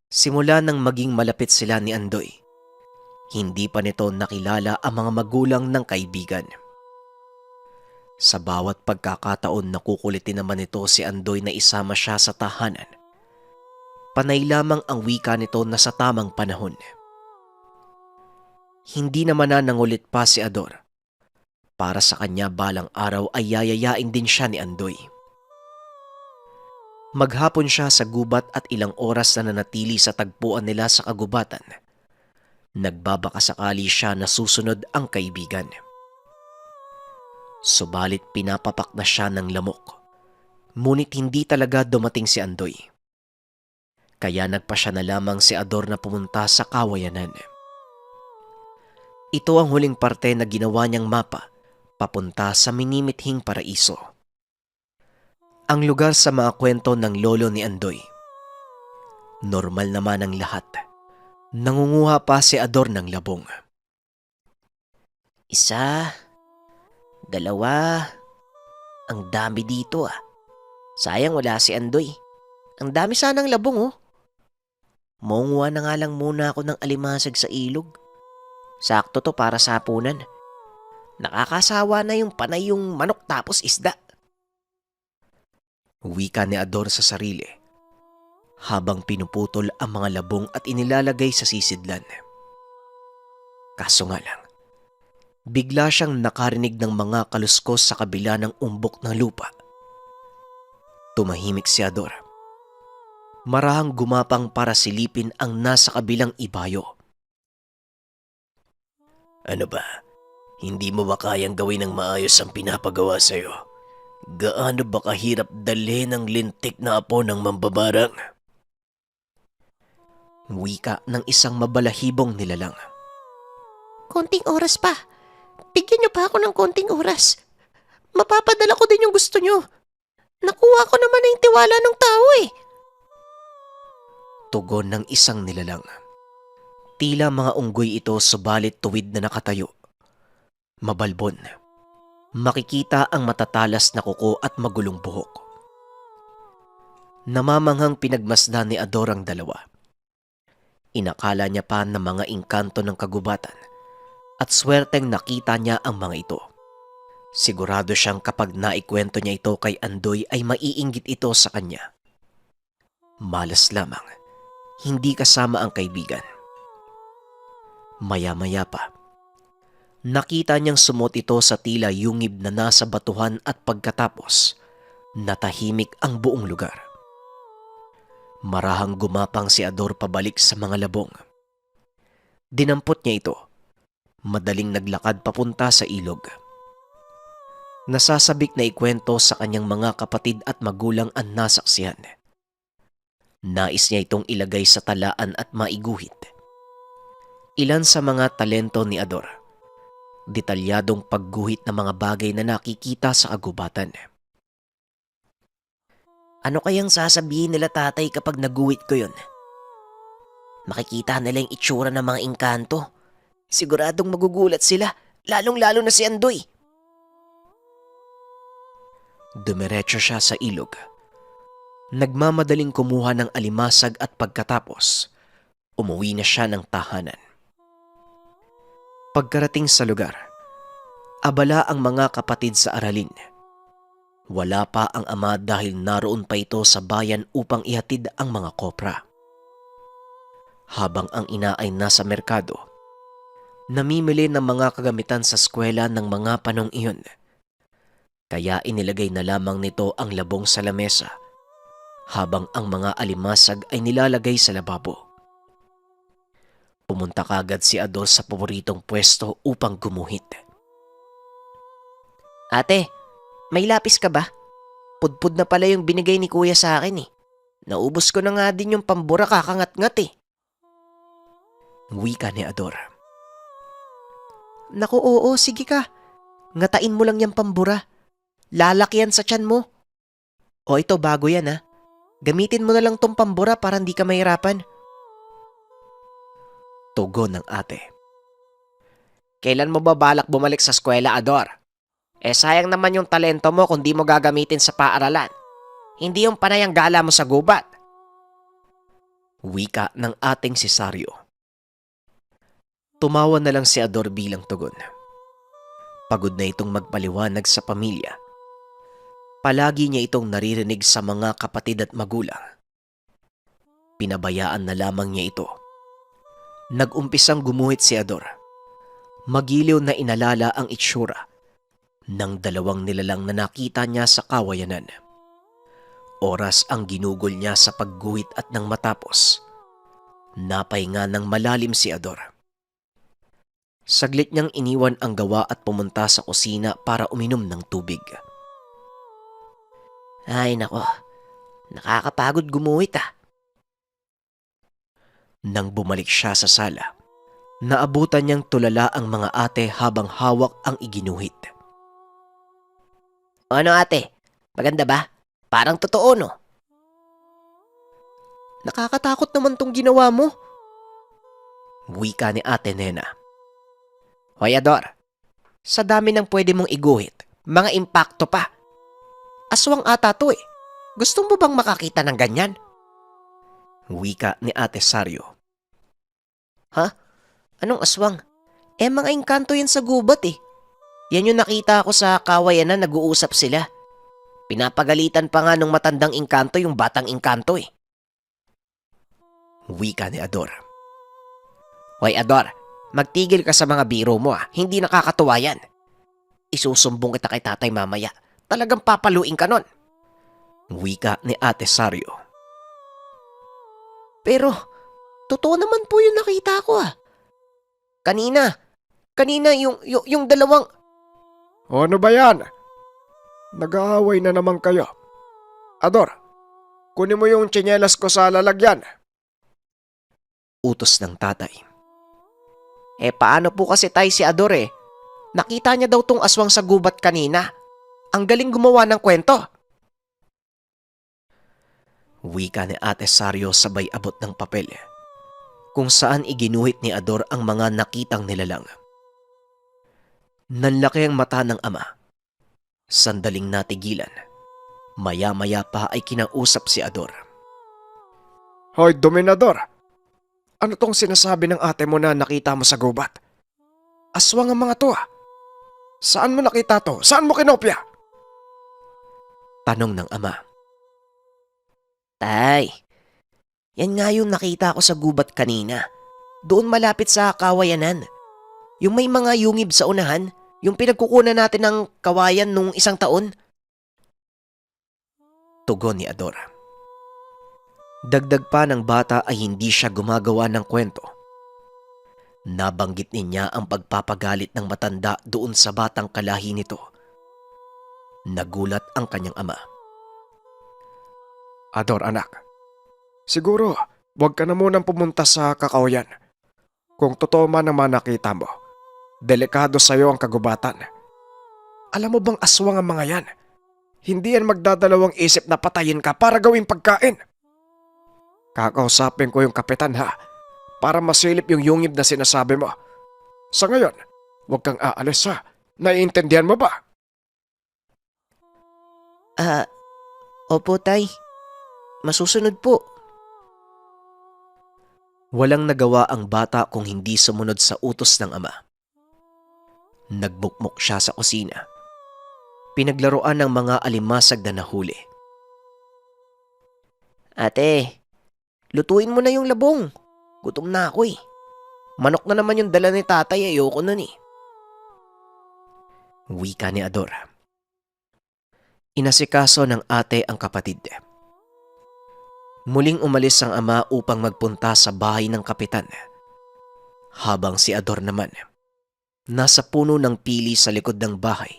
Simula nang maging malapit sila ni Andoy, Hindi pa nito nakilala ang mga magulang ng kaibigan. Sa bawat pagkakataon nakukulitin naman nito si Andoy na isama siya sa tahanan. Panay lamang ang wika nito na sa tamang panahon. Hindi naman na nangulit pa si Ador. Para sa kanya balang araw ay yayayain din siya ni Andoy. Maghapon siya sa gubat at ilang oras na nanatili sa tagpuan nila sa kagubatan. Nagbabakasakali siya na susunod ang kaibigan. Subalit pinapapak na siya ng lamok. Ngunit hindi talaga dumating si Andoy. Kaya nagpasya na lamang si Ador na pumunta sa kawayanan. Ito ang huling parte na ginawa niyang mapa papunta sa minimithing paraiso. Ang lugar sa mga kwento ng lolo ni Andoy. Normal naman ang lahat. Nangunguha pa si Ador ng labong. 1, 2, ang dami dito ah. Sayang wala si Andoy. Ang dami sanang labong oh. Maunguha na nga lang muna ako ng alimasag sa ilog. Sakto to para sa hapunan. Nakakasawa na yung panay yung manok tapos isda. Wika ni Ador sa sarili habang pinuputol ang mga labong at inilalagay sa sisidlan. Kaso nga lang, bigla siyang nakarinig ng mga kaluskos sa kabila ng umbok ng lupa. Tumahimik si Ador. Marahang gumapang para silipin ang nasa kabilang ibayo. Ano ba? Hindi mo ba kayang gawin ng maayos ang pinapagawa sa'yo? Gaano ba kahirap dalhin ang lintik na apo ng mambabarang? Wika ng isang mabalahibong nilalang. Konting oras pa. Bigyan niyo pa ako ng konting oras. Mapapadala ko din yung gusto niyo. Nakuha ko naman na yung tiwala ng tao eh. Tugon ng isang nilalang. Tila mga unggoy ito subalit tuwid na nakatayo. Mabalbon. Makikita ang matatalas na kuko at magulong buhok. Namamanghang pinagmasdan ni Ador ang dalawa. Inakala niya pa na mga engkanto ng kagubatan at swerteng nakita niya ang mga ito. Sigurado siyang kapag naikwento niya ito kay Andoy ay maiinggit ito sa kanya. Malas lamang, hindi kasama ang kaibigan. Maya-maya pa, nakita niyang sumot ito sa tila yungib na nasa batuhan at pagkatapos, natahimik ang buong lugar. Marahang gumapang si Ador pabalik sa mga labong. Dinampot niya ito. Madaling naglakad papunta sa ilog. Nasasabik na ikwento sa kanyang mga kapatid at magulang ang nasaksihan. Nais niya itong ilagay sa talaan at maiguhit. Ilan sa mga talento ni Ador. Detalyadong pagguhit ng mga bagay na nakikita sa kagubatan. Ano kayang sasabihin nila tatay kapag naguhit ko yun? Makikita nila yung itsura ng mga engkanto. Siguradong magugulat sila, lalong-lalo na si Andoy. Dumiretso siya sa ilog. Nagmamadaling kumuha ng alimasag at pagkatapos, umuwi na siya ng tahanan. Pagkarating sa lugar, abala ang mga kapatid sa aralin. Wala pa ang ama dahil naroon pa ito sa bayan upang ihatid ang mga kopra. Habang ang ina ay nasa merkado, namimili ng mga kagamitan sa eskwela ng mga panong iyon. Kaya inilagay na lamang nito ang labong sa lamesa, habang ang mga alimasag ay nilalagay sa lababo. Pumunta kagad si Ador sa paboritong pwesto upang gumuhit. Ate, may lapis ka ba? Pudpud na pala yung binigay ni kuya sa akin eh. Naubos ko na nga din yung pambura kakangat-ngat eh. Wika ni Ador. Naku oo, sige ka. Ngatain mo lang yung pambura. Lalaki yan sa tiyan mo. O ito bago yan ha. Gamitin mo na lang tong pambura para hindi ka mahirapan. Tugon ng ate. Kailan mo ba balak bumalik sa eskwela, Ador? Sayang naman yung talento mo kung di mo gagamitin sa paaralan. Hindi yung panay ang gala mo sa gubat. Wika ng ating si Sario. Tumawa na lang si Ador bilang tugon. Pagod na itong magpaliwanag sa pamilya. Palagi niya itong naririnig sa mga kapatid at magulang. Pinabayaan na lamang niya ito. Nag-umpisang gumuhit si Ador. Magiliw na inalala ang itsura ng dalawang nilalang na nakita niya sa kawayanan. Oras ang ginugol niya sa pagguhit at nang matapos, napahinga ng malalim si Ador. Saglit niyang iniwan ang gawa at pumunta sa kusina para uminom ng tubig. Ay nako, nakakapagod gumuhit ah. Nang bumalik siya sa sala, naabutan niyang tulala ang mga ate habang hawak ang iginuhit. Ano ate, maganda ba? Parang totoo no? Nakakatakot naman tong ginawa mo. Wika ni Ate Nena. Hoy Ador, sa dami ng pwede mong iguhit, mga impakto pa. Aswang ata to eh. Gusto mo bang makakita ng ganyan? Wika ni Ate Sario. Ha? Anong aswang? Mga engkanto yan sa gubat eh. Yan yung nakita ko sa kawayan na nag-uusap sila. Pinapagalitan pa nga nung matandang engkanto yung batang engkanto eh. Wika ni Ador. Hoy Ador, magtigil ka sa mga biro mo ah. Hindi nakakatuwa yan. Isusumbong kita kay tatay mamaya. Talagang papaluin ka nun. Wika ni Ate Sario. Pero, totoo naman po yung nakita ko ah. Kanina yung dalawang... Ano ba yan? Nag-aaway na naman kayo. Ador, kunin mo yung tsinelas ko sa lalagyan. Utos ng tatay. Paano po kasi tay si Ador eh? Nakita niya daw tong aswang sa gubat kanina. Ang galing gumawa ng kwento. Wika ni Ate Sario sabay abot ng papel kung saan iginuhit ni Ador ang mga nakitang nilalang. Nanlaki ang mata ng ama. Sandaling natigilan. Maya-maya pa ay kinausap si Ador. Hoy, Dominador. Ano tong sinasabi ng ate mo na nakita mo sa gubat? Aswang ang mga to ah. Saan mo nakita to? Saan mo kinopya? Tanong ng ama. Tay, yan nga yung nakita ko sa gubat kanina. Doon malapit sa kawayanan. Yung may mga yungib sa unahan, yung pinagkukunan natin ng kawayan nung isang taon. Tugon ni Ador. Dagdag pa ng bata ay hindi siya gumagawa ng kwento. Nabanggit niya ang pagpapagalit ng matanda doon sa batang kalahi nito. Nagulat ang kanyang ama. Ador anak, siguro wag ka na munang pumunta sa kakawayan. Kung totoo man naman nakita mo, delikado sa'yo ang kagubatan. Alam mo bang aswang ang mga yan? Hindi yan magdadalawang isip na patayin ka para gawing pagkain. Kakausapin ko yung kapitan ha, para masilip yung yungib na sinasabi mo. Sa ngayon, wag kang aalis ha. Naiintindihan mo ba? Opo tay. Masusunod po. Walang nagawa ang bata kung hindi sumunod sa utos ng ama. Nagmukmok siya sa kusina. Pinaglaruan ng mga alimasag na nahuli. Ate, lutuin mo na yung labong. Gutom na ako eh. Manok na naman yung dala ni tatay, ayoko nun eh. Wika ni Ador. Inasikaso ng ate ang kapatid. Muling umalis ang ama upang magpunta sa bahay ng kapitan. Habang si Ador naman, nasa puno ng pili sa likod ng bahay.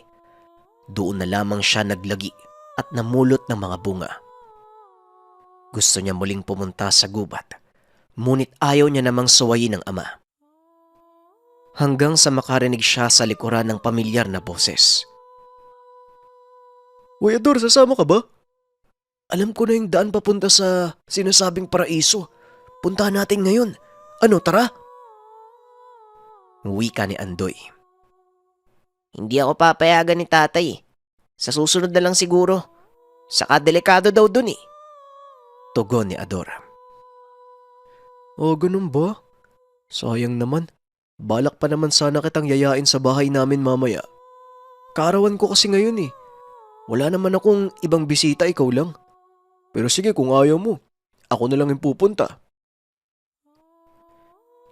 Doon na lamang siya naglagi at namulot ng mga bunga. Gusto niya muling pumunta sa gubat, ngunit ayaw niya namang suwayin ng ama. Hanggang sa makarinig siya sa likuran ng pamilyar na boses. Uy Ador, sasama ka ba? Alam ko na yung daan papunta sa sinasabing paraiso. Puntahan natin ngayon. Ano, tara? Wika ni Andoy. Hindi ako papayagan ni tatay eh. Sa susunod na lang siguro. Saka delikado daw dun eh. Tugon ni Ador. Oh, ganun ba? Sayang naman. Balak pa naman sana kitang yayain sa bahay namin mamaya. Kaarawan ko kasi ngayon eh. Wala naman akong ibang bisita, ikaw lang. Pero sige kung ayaw mo, ako na lang yung pupunta.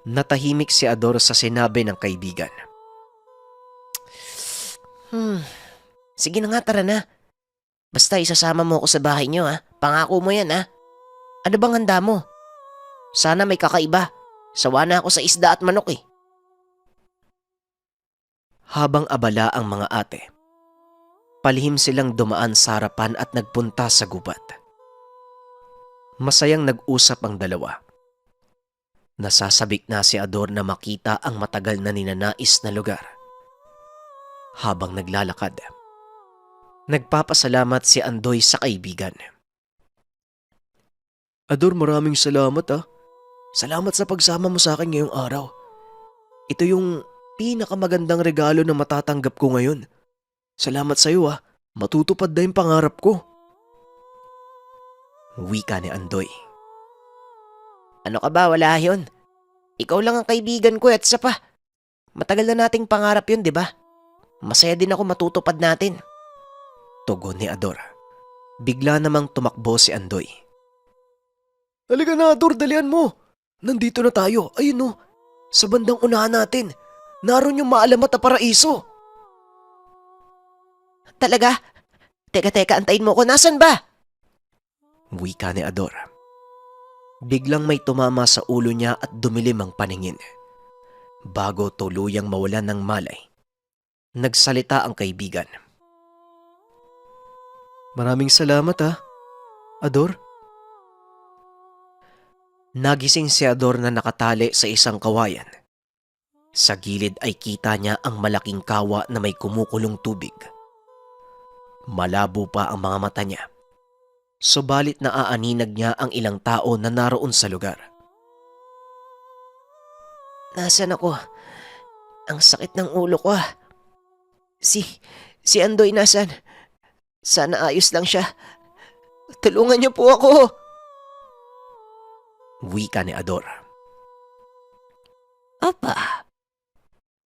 Natahimik si Ador sa sinabi ng kaibigan. Sige na nga, tara na. Basta isasama mo ako sa bahay niyo ha. Pangako mo yan ha. Ano bang handa mo? Sana may kakaiba. Sawa na ako sa isda at manok eh. Habang abala ang mga ate, palihim silang dumaan sa harapan at nagpunta sa gubat. Masayang nag-usap ang dalawa. Nasasabik na si Ador na makita ang matagal na ninanais na lugar. Habang naglalakad, nagpapasalamat si Andoy sa kaibigan. Ador, maraming salamat ah. Salamat sa pagsama mo sa akin ngayong araw. Ito yung pinakamagandang regalo na matatanggap ko ngayon. Salamat sa iyo ah. Matutupad na yung pangarap ko. Wika ni Andoy. Ano ka ba? Wala yun. Ikaw lang ang kaibigan ko at isa pa. Matagal na nating pangarap yun, di ba? Masaya din ako matutupad natin. Tugon ni Ador. Bigla namang tumakbo si Andoy. Halika na Ador, dalian mo. Nandito na tayo. Ayun oh. Sa bandang unahan natin. Naroon yung maalamat na paraiso. Talaga? Teka, antayin mo ko. Nasaan ba? Wika ni Ador. Biglang may tumama sa ulo niya at dumilim ang paningin. Bago tuluyang mawalan ng malay, nagsalita ang kaibigan. Maraming salamat ah. Ador? Nagising si Ador na nakatali sa isang kawayan. Sa gilid ay kita niya ang malaking kawa na may kumukulong tubig. Malabo pa ang mga mata niya. Subalit naaaninag niya ang ilang tao na naroon sa lugar. Nasaan ako? Ang sakit ng ulo ko ah. Si Andoy nasaan? Sana ayos lang siya. Tulungan niyo po ako. Wika ni Ador. Aba,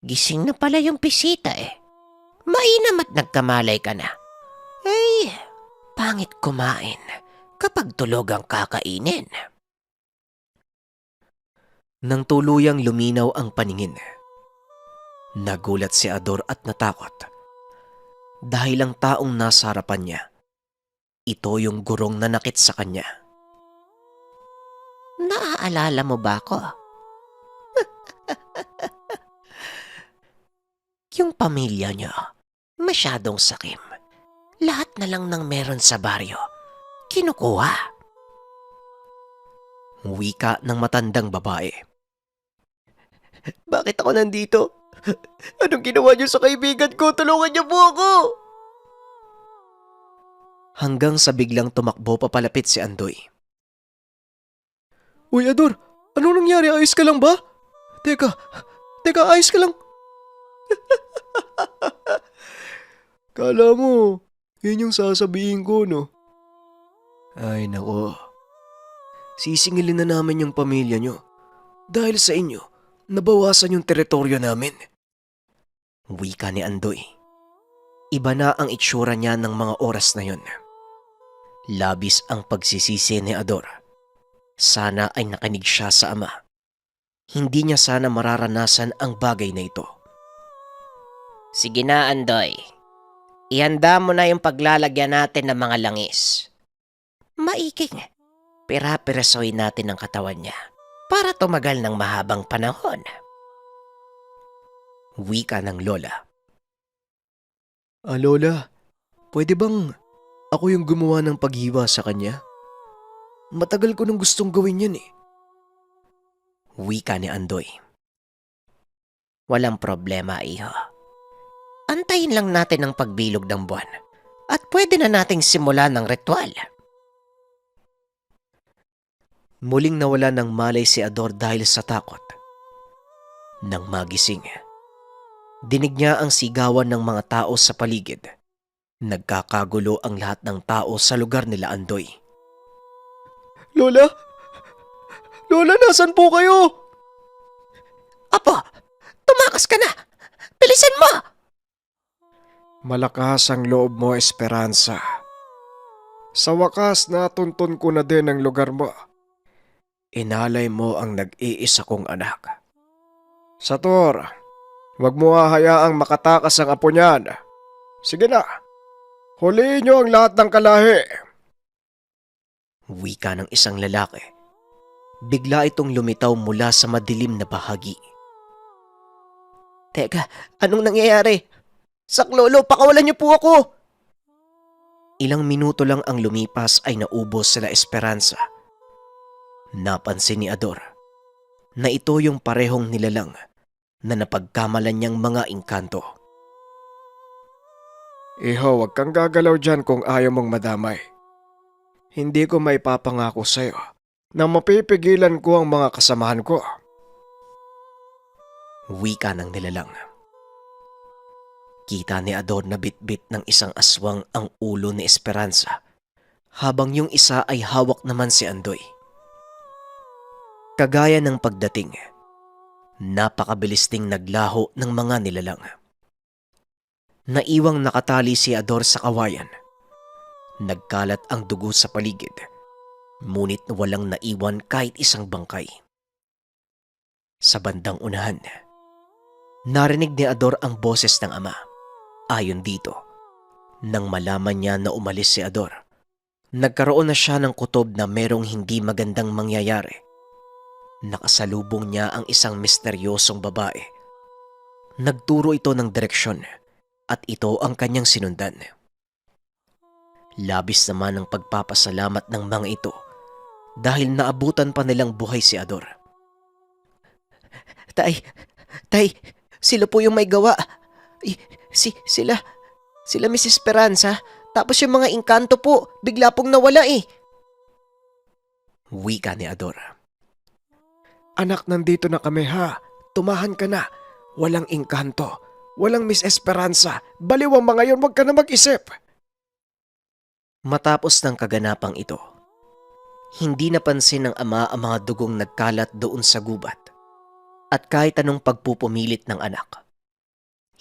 gising na pala yung bisita eh. Mainam at nagkamalay ka na. Eh, pangit kumain kapag tulog ang kakainin. Nang tuluyang luminaw ang paningin, nagulat si Ador at natakot. Dahil ang taong nasa harapan niya, ito yung gurong nanakit sa kanya. Naaalala mo ba ako? Yung pamilya niyo, masyadong sakim. Lahat na lang ng meron sa baryo, kinukuha. Wika ng matandang babae. Bakit ako nandito? Anong ginawa niyo sa kaibigan ko? Tulungan niyo po ako! Hanggang sa biglang tumakbo papalapit si Andoy. Uy Ador, anong nangyari? Ayos ka lang ba? Teka, ayos ka lang. Kala mo, yun yung sasabihin ko, no? Ay nako, sisingilin na namin yung pamilya nyo. Dahil sa inyo, nabawasan yung teritoryo namin. Wika ni Andoy. Iba na ang itsura niya ng mga oras na yon. Labis ang pagsisisi ni Ador. Sana ay nakinig siya sa ama. Hindi niya sana mararanasan ang bagay na ito. Sige na, Andoy. Ihanda mo na yung paglalagyan natin ng mga langis. Maiking, pira-pirasoy natin ang katawan niya para tumagal ng mahabang panahon. Wika ng lola. Lola, pwede bang ako yung gumawa ng paghiwa sa kanya? Matagal ko nang gustong gawin yan eh. Wika ni Andoy. Walang problema, iho. Antayin lang natin ang pagbilog ng buwan at pwede na nating simulan ng ritual. Muling nawala ng malay si Ador dahil sa takot. Nang magising, dinig niya ang sigawan ng mga tao sa paligid. Nagkakagulo ang lahat ng tao sa lugar nila Andoy. Lola? Lola, nasan po kayo? Apo, Tumakas ka na! Bilisan mo! Malakas ang loob mo, Esperanza. Sa wakas, natuntun ko na din ang lugar mo. Inalay mo ang nag-iisa kong anak. Sator, wag mo hahayaang makatakas ang apo niyan. Sige na, huliin niyo ang lahat ng kalahi. Wika ng isang lalaki. Bigla itong lumitaw mula sa madilim na bahagi. Teka, anong nangyayari? Saklolo, pakawalan niyo po ako! Ilang minuto lang ang lumipas ay naubos sila Esperanza. Napansin ni Ador na ito yung parehong nilalang na napagkamalan niyang mga engkanto. Iho, wag kang gagalaw dyan kung ayaw mong madamay. Hindi ko may papangako sa'yo na mapipigilan ko ang mga kasamahan ko. Wika ng nilalang. Kita ni Ador na bitbit ng isang aswang ang ulo ni Esperanza, habang yung isa ay hawak naman si Andoy. Kagaya ng pagdating, napakabilis ding naglaho ng mga nilalang. Naiwang nakatali si Ador sa kawayan. Nagkalat ang dugo sa paligid, ngunit walang naiwan kahit isang bangkay. Sa bandang unahan, narinig ni Ador ang boses ng ama. Ayon dito, nang malaman niya na umalis si Ador, nagkaroon na siya ng kutob na merong hindi magandang mangyayari. Nakasalubong niya ang isang misteryosong babae. Nagturo ito ng direksyon at ito ang kanyang sinundan. Labis naman ang pagpapasalamat ng mga ito dahil naabutan pa nilang buhay si Ador. Tay, sila po yung may gawa. Sila Miss Esperanza, tapos yung mga engkanto po, bigla pong nawala eh. Wika ni Ador. Anak, nandito na kami ha. Tumahan ka na. Walang engkanto. Walang Miss Esperanza. Baliw ang mga yon, wag ka na mag-isip. Matapos ng kaganapang ito, hindi napansin ng ama ang mga dugong nagkalat doon sa gubat. At kahit anong pagpupumilit ng anak,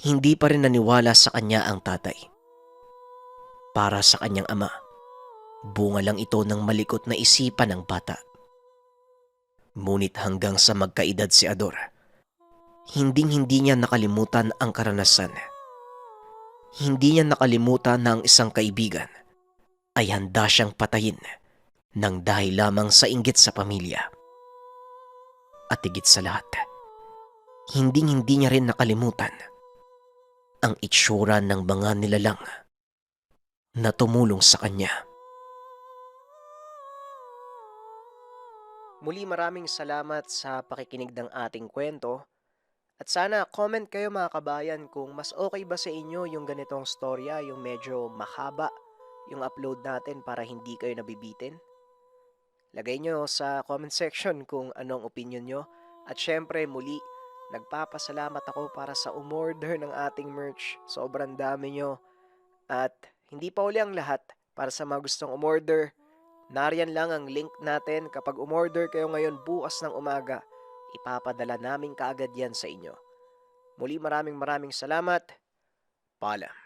hindi pa rin naniwala sa kanya ang tatay. Para sa kanyang ama, bunga lang ito ng malikot na isipan ng bata. Ngunit hanggang sa magkaedad si Ador, hindi niya nakalimutan ang karanasan. Hindi niya nakalimutan na ang isang kaibigan ay handa siyang patayin nang dahil lamang sa inggit sa pamilya. At higit sa lahat, hindi niya rin nakalimutan ang itsura ng mga nilalang na tumulong sa kanya. Muli maraming salamat sa pakikinig ng ating kwento. At sana comment kayo mga kabayan kung mas okay ba sa inyo yung ganitong storya, yung medyo mahaba yung upload natin para hindi kayo nabibitin. Lagay nyo sa comment section kung anong opinion nyo. At syempre muli, nagpapasalamat ako para sa umorder ng ating merch. Sobrang dami nyo. At hindi pa uli ang lahat. Para sa mga gustong umorder, nariyan lang ang link natin. Kapag umorder kayo ngayon bukas ng umaga, ipapadala namin kaagad yan sa inyo. Muli maraming salamat. Paalam.